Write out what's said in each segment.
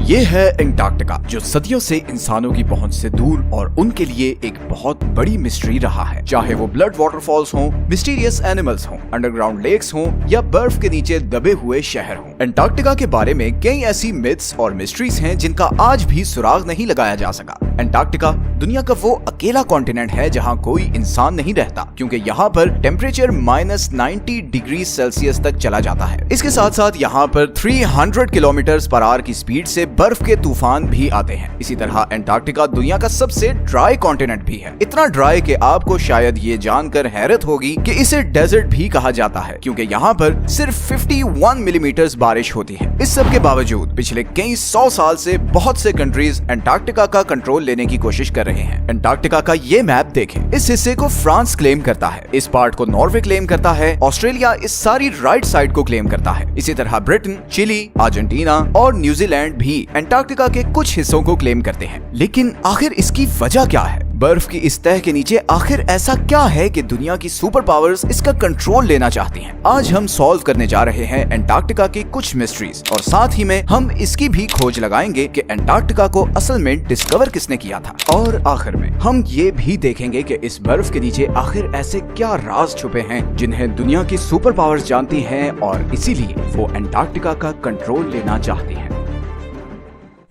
ये है एंटार्क्टिका, जो सदियों से इंसानों की पहुंच से दूर और उनके लिए एक बहुत बड़ी मिस्ट्री रहा है। चाहे वो ब्लड वाटरफॉल्स हों, मिस्टीरियस एनिमल्स हों, अंडरग्राउंड लेक्स हों या बर्फ के नीचे दबे हुए शहर हों, एंटार्क्टिका के बारे में कई ऐसी मिथ्स और मिस्ट्रीज हैं जिनका आज भी सुराग नहीं लगाया जा सका। एंटार्क्टिका दुनिया का वो अकेला कॉन्टिनेंट है जहाँ कोई इंसान नहीं रहता, क्योंकि यहाँ पर टेम्परेचर -90 डिग्री सेल्सियस तक चला जाता है। इसके साथ साथ यहाँ पर 300 किलोमीटर/आवर की स्पीड से बर्फ के तूफान भी आते हैं। इसी तरह एंटार्क्टिका दुनिया का सबसे ड्राई कॉन्टिनेंट भी है। इतना ड्राई कि आपको शायद ये जानकर हैरत होगी कि इसे डेजर्ट भी कहा जाता है, क्योंकि यहाँ पर सिर्फ 51 मिलीमीटर बारिश होती है। इस सब के बावजूद पिछले कई 100 साल से बहुत से कंट्रीज एंटार्क्टिका का कंट्रोल लेने की कोशिश कर रहे हैं। एंटार्क्टिका का ये मैप देखें। इस हिस्से को फ्रांस क्लेम करता है, इस पार्ट को नॉर्वे क्लेम करता है, ऑस्ट्रेलिया इस सारी राइट साइड को क्लेम करता है। इसी तरह ब्रिटेन, चिली, अर्जेंटीना और न्यूजीलैंड भी एंटार्क्टिका के कुछ हिस्सों को क्लेम करते हैं। लेकिन आखिर इसकी वजह क्या है? बर्फ की इस तह के नीचे आखिर ऐसा क्या है कि दुनिया की सुपर पावर्स इसका कंट्रोल लेना चाहती हैं? आज हम सॉल्व करने जा रहे हैं एंटार्क्टिका की कुछ मिस्ट्रीज, और साथ ही में हम इसकी भी खोज लगाएंगे कि एंटार्क्टिका को असल में डिस्कवर किसने किया था। और आखिर में हम ये भी देखेंगे कि इस बर्फ के नीचे आखिर ऐसे क्या राज छुपे हैं जिन्हें दुनिया की सुपर पावर्स जानती हैं और इसीलिए वो एंटार्क्टिका का कंट्रोल लेना चाहती हैं।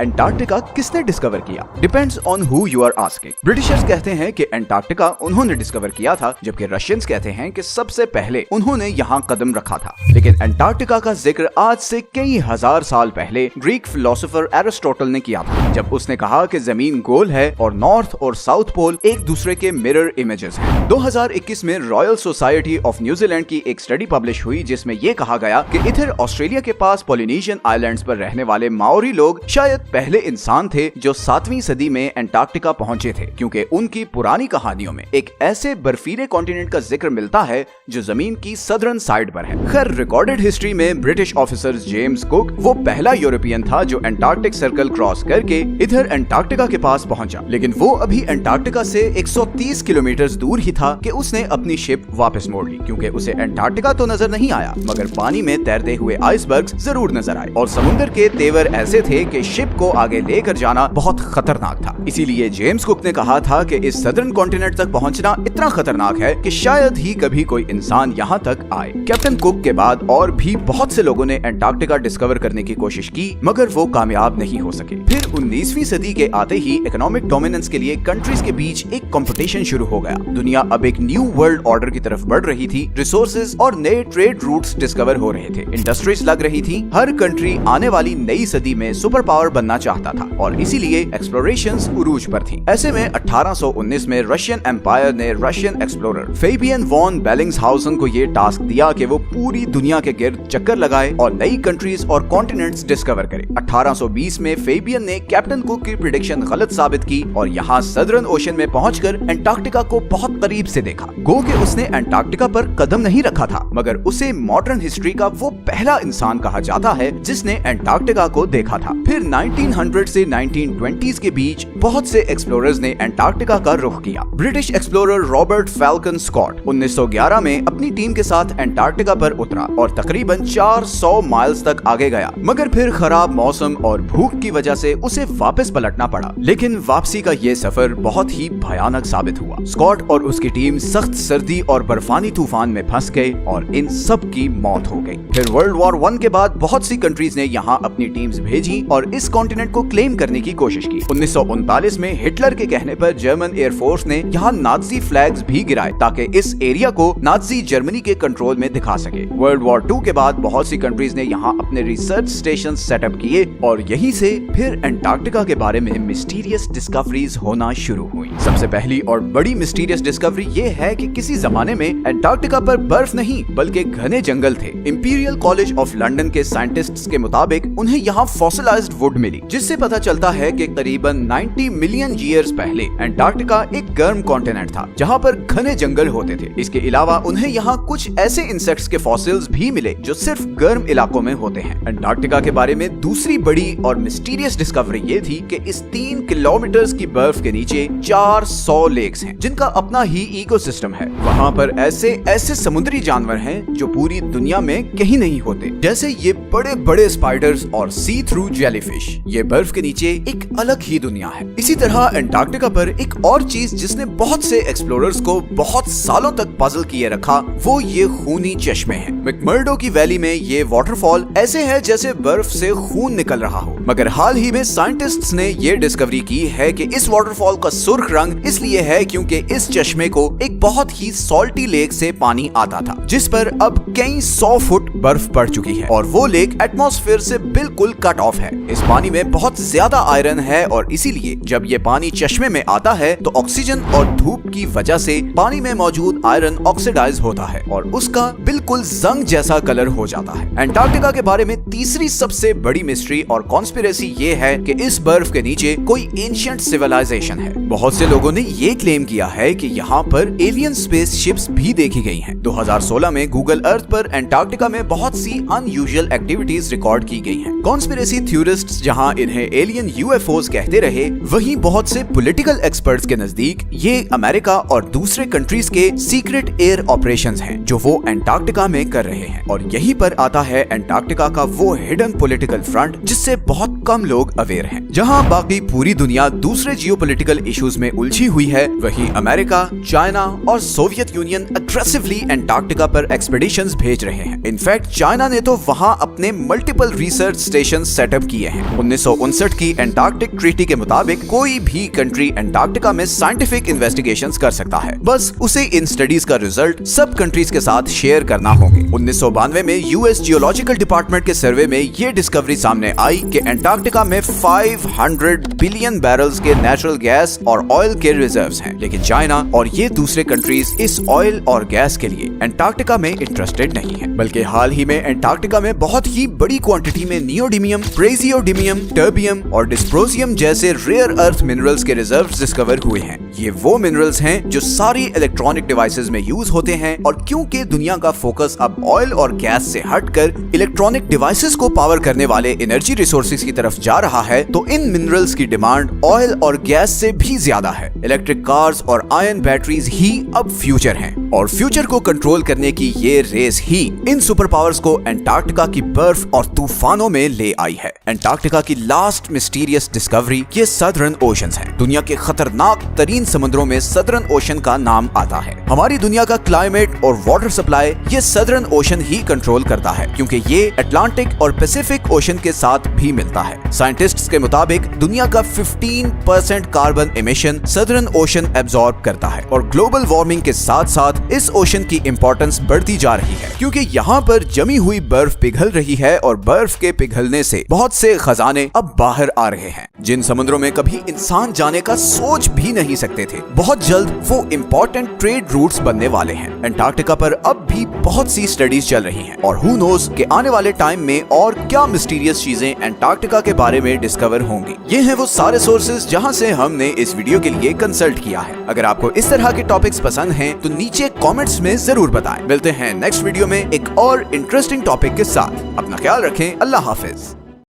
एंटार्क्टिका किसने डिस्कवर किया? Depends on who you are asking. Britishers कहते हैं कि एंटार्क्टिका उन्होंने डिस्कवर किया था, जबकि रशियंस कहते हैं कि सबसे पहले उन्होंने यहाँ कदम रखा था। लेकिन एंटार्क्टिका का जिक्र आज से कई हजार साल पहले ग्रीक फिलोसोफर एरिस्टोटल ने किया था, जब उसने कहा कि जमीन गोल है और नॉर्थ और साउथ पोल एक दूसरे के मिरर इमेजेस हैं। 2021 में रॉयल सोसाइटी ऑफ न्यूजीलैंड की एक स्टडी पब्लिश हुई, जिसमें ये कहा गया कि इधर ऑस्ट्रेलिया के पास पॉलिनेशियन आइलैंड्स पर रहने वाले माओरी लोग शायद पहले इंसान थे जो 7वीं सदी में एंटार्क्टिका पहुंचे थे, क्योंकि उनकी पुरानी कहानियों में एक ऐसे बर्फीले कॉन्टिनेंट का जिक्र मिलता है जो जमीन की सदर्न साइड पर है। खैर, रिकॉर्डेड हिस्ट्री में ब्रिटिश ऑफिसर जेम्स कुक वो पहला यूरोपियन था जो एंटार्क्टिक सर्कल क्रॉस करके इधर एंटार्क्टिका के पास पहुंचा। लेकिन वो अभी एंटार्क्टिका से 130 किलोमीटर दूर ही था कि उसने अपनी शिप वापस मोड़ ली, क्योंकि उसे एंटार्क्टिका तो नजर नहीं आया, मगर पानी में तैरते हुए आइसबर्ग्स जरूर नजर आए, और समुद्र के तेवर ऐसे थे कि शिप को आगे लेकर जाना बहुत खतरनाक था। इसीलिए जेम्स कुक ने कहा था कि इस सदर्न कॉन्टिनेंट तक पहुंचना इतना खतरनाक है कि शायद ही कभी कोई इंसान यहाँ तक आए। कैप्टन कुक के बाद और भी बहुत से लोगों ने एंटार्क्टिका डिस्कवर करने की कोशिश की, मगर वो कामयाब नहीं हो सके। फिर 19वीं सदी के आते ही इकोनॉमिक डोमिनेंस के लिए कंट्रीज के बीच एक कंपटीशन शुरू हो गया। दुनिया अब एक न्यू वर्ल्ड ऑर्डर की तरफ बढ़ रही थी। रिसोर्सेज और नए ट्रेड रूट्स डिस्कवर हो रहे थे, इंडस्ट्रीज लग रही थी। हर कंट्री आने वाली नई सदी में सुपर पावर बनना चाहता था, और इसीलिए एक्सप्लोरेशंस उरूज पर थी। ऐसे में 1819 में रशियन एम्पायर ने रशियन एक्सप्लोरर फेबियन वॉन बेलिंग्सहाउसन को ये टास्क दिया कि वो पूरी दुनिया के गिर्द चक्कर लगाए और नई कंट्रीज और कॉन्टिनेंट्स डिस्कवर करे। 1820 में फेबियन ने कैप्टन कुक की प्रेडिक्शन गलत साबित की और यहाँ सदर्न ओशन में पहुंचकर एंटार्क्टिका को बहुत करीब से देखा। गो के उसने एंटार्क्टिका पर कदम नहीं रखा था, मगर उसे मॉडर्न हिस्ट्री का वो पहला इंसान कहा जाता है जिसने एंटार्क्टिका को देखा था। फिर 1900 से 1920s के बीच बहुत से एक्सप्लोरर्स ने एंटार्क्टिका का रुख किया। British explorer Robert Falcon Scott 1911 में अपनी टीम के साथ एंटार्क्टिका पर उतरा और तकरीबन 400 माइल्स तक आगे गया, मगर फिर खराब मौसम और भूख की वजह से उसे वापस पलटना पड़ा। लेकिन वापसी का ये सफर बहुत ही भयानक साबित हुआ। स्कॉट और उसकी टीम सख्त सर्दी और बर्फानी तूफान में फंस गए और इन सब की मौत हो गई। फिर वर्ल्ड वॉर 1 के बाद बहुत सी कंट्रीज ने यहाँ अपनी टीम्स भेजी और इस कॉन्टिनेंट को क्लेम करने की कोशिश की। 1939 में हिटलर के कहने पर जर्मन एयरफोर्स ने यहाँ नाजी फ्लैग्स भी गिराए ताकि इस एरिया को नाजी जर्मनी के कंट्रोल में दिखा सके। वर्ल्ड वॉर 2 के बाद बहुत सी कंट्रीज ने यहाँ अपने रिसर्च स्टेशन सेटअप किए और यहीं से फिर एंटार्क्टिका के बारे में मिस्टीरियस डिस्कवरीज होना शुरू हुई। सबसे पहली और बड़ी मिस्टीरियस डिस्कवरी ये है कि किसी जमाने में एंटार्क्टिका पर बर्फ नहीं बल्कि घने जंगल थे। इंपीरियल कॉलेज ऑफ लंदन के साइंटिस्ट्स के मुताबिक उन्हें यहाँ फॉसिलाइज्ड वुड मिली, जिससे पता चलता है कि करीबन 90 मिलियन ईयर्स पहले एंटार्क्टिका एक गर्म कॉन्टिनेंट था जहाँ पर घने जंगल होते थे। इसके अलावा उन्हें यहाँ कुछ ऐसे इंसेक्ट्स के फॉसिल्स भी मिले जो सिर्फ गर्म इलाकों में होते हैं। एंटार्क्टिका के बारे में दूसरी बड़ी और मिस्टीरियस डिस्कवरी ये थी कि इस 3 किलोमीटर की बर्फ के नीचे 400 लेक्स हैं जिनका अपना ही इकोसिस्टम है। वहाँ पर ऐसे समुद्री जानवर हैं जो पूरी दुनिया में कहीं नहीं होते, जैसे ये बड़े बड़े स्पाइडर्स और सी थ्रू जेलीफिश। ये बर्फ के नीचे एक अलग ही दुनिया है। इसी तरह अंटार्कटिका पर एक और चीज जिसने बहुत से एक्सप्लोरर्स को बहुत सालों तक पजल किए रखा, वो ये खूनी चश्मे हैं। मैकमर्डो की वैली में ये वाटरफॉल ऐसे है जैसे बर्फ से खून निकल रहा हो। मगर हाल ही में साइंटिस्ट्स ने ये डिस्कवरी की है कि इस वाटरफॉल का सुर्ख रंग इसलिए है क्योंकि इस चश्मे को एक बहुत ही सॉल्टी लेक से पानी आता था, जिस पर अब कई 100 फुट बर्फ पड़ चुकी है और वो लेक एटमॉस्फेयर से बिल्कुल कट ऑफ है। इस पानी में बहुत ज्यादा आयरन है और इसीलिए जब ये पानी चश्मे में आता है तो ऑक्सीजन और धूप की वजह से पानी में मौजूद आयरन ऑक्सीडाइज होता है और उसका बिल्कुल जंग जैसा कलर हो जाता है। अंटार्कटिका के बारे में तीसरी सबसे बड़ी मिस्ट्री और कॉन्स्पिरेसी ये है कि इस बर्फ के नीचे कोई एंशिएंट सिविलाइजेशन है। बहुत से लोगों ने ये क्लेम किया है कि यहाँ पर एलियन स्पेस शिप्स भी देखी गई हैं। 2016 में गूगल अर्थ पर अंटार्कटिका में बहुत सी अनयूजुअल एक्टिविटीज रिकॉर्ड की गई हैं। कॉन्स्पिरेसी थ्योरिस्ट्स जहाँ इन्हें एलियन यूएफओज कहते रहे, वहीं बहुत से पॉलिटिकल एक्सपर्ट्स के नजदीक ये अमेरिका और दूसरे कंट्रीज के सीक्रेट एयर ऑपरेशंस हैं जो वो अंटार्कटिका में कर रहे हैं। और यहीं पर आता है अंटार्कटिका का वो हिडन पॉलिटिकल फ्रंट जिससे बहुत कम लोग अवेयर हैं। जहां बाकी पूरी दुनिया दूसरे जियोपॉलिटिकल इश्यूज में उलझी हुई है, वहीं अमेरिका, चाइना और सोवियत यूनियन अग्रेसिवली अंटार्कटिका पर एक्सपेडिशंस भेज रहे हैं। इनफैक्ट चाइना ने तो वहां अपने मल्टीपल रिसर्च स्टेशन सेटअप किए हैं। 1959 की अंटार्कटिक ट्रीटी के मुताबिक कोई भी कंट्री अंटार्कटिका में साइंटिफिक इन्वेस्टिगेशंस कर सकता है, बस उसे इन स्टडीज का रिजल्ट सब कंट्रीज के साथ शेयर करना होंगे। 1992 में यूएस जियोलॉजिकल डिपार्टमेंट के सर्वे में ये डिस्कवरी सामने आई कि अंटार्कटिका में 500 बिलियन बैरल्स के नेचुरल गैस और ऑयल के रिजर्व्स हैं, लेकिन चाइना और ये दूसरे कंट्रीज इस ऑयल और गैस के लिए अंटार्कटिका में इंटरेस्टेड नहीं है। बल्कि हाल ही में अंटार्कटिका में बहुत ही बड़ी क्वांटिटी में नियोडिमियम, प्रेजियोडिमियम, टर्बियम और डिस्प्रोजियम जैसे रेयर अर्थ मिनरल्स के रिजर्व्स डिस्कवर हुए हैं। ये वो मिनरल्स हैं जो सारी इलेक्ट्रॉनिक डिवाइसेस में यूज होते हैं और क्योंकि दुनिया का फोकस अब ऑयल और गैस से हटकर इलेक्ट्रॉनिक डिवाइसेस को पावर करने वाले एनर्जी रिसोर्सेज की तरफ जा रहा है, तो इन मिनरल्स की डिमांड ऑयल और गैस से भी ज्यादा है। इलेक्ट्रिक कार्स और आयन बैटरीज ही अब फ्यूचर हैं और फ्यूचर को कंट्रोल करने की ये रेस ही इन सुपर पावर्स को अंटार्कटिका की बर्फ और तूफानों में ले आई है। अंटार्कटिका की लास्ट मिस्टीरियस डिस्कवरी ये सदर्न ओशंस है। दुनिया के खतरनाक तरीन समुद्रों में सदर्न ओशन का नाम आता है। हमारी दुनिया का क्लाइमेट और वाटर सप्लाई ये सदर्न ओशन ही कंट्रोल करता है, क्योंकि ये अटलांटिक और पैसिफिक ओशन के साथ भी मिलता है। साइंटिस्ट्स के मुताबिक दुनिया का 15% carbon emission southern ocean absorb करता है और ग्लोबल वार्मिंग के साथ साथ इस ओशन की इंपॉर्टेंस बढ़ती जा रही है, क्योंकि यहाँ पर जमी हुई बर्फ पिघल रही है और बर्फ के पिघलने से बहुत से खजाने अब बाहर आ रहे हैं जिन समुद्रों में कभी इंसान जाने का सोच भी नहीं सकते थे। बहुत जल्द वो इम्पोर्टेंट ट्रेड रूट्स बनने वाले हैं। अंटार्कटिका पर अब भी बहुत सी स्टडीज चल रही हैं और हु नोस कि आने वाले टाइम में और क्या मिस्टीरियस चीजें अंटार्कटिका के बारे में डिस्कवर होंगी। ये हैं वो सारे सोर्सेज जहां से हमने इस वीडियो के लिए कंसल्ट किया है। अगर आपको इस तरह के टॉपिक्स पसंद हैं तो नीचे कमेंट्स में जरूर बताएं। मिलते हैं नेक्स्ट वीडियो में एक और इंटरेस्टिंग टॉपिक के साथ। अपना ख्याल रखें। अल्लाह हाफिज।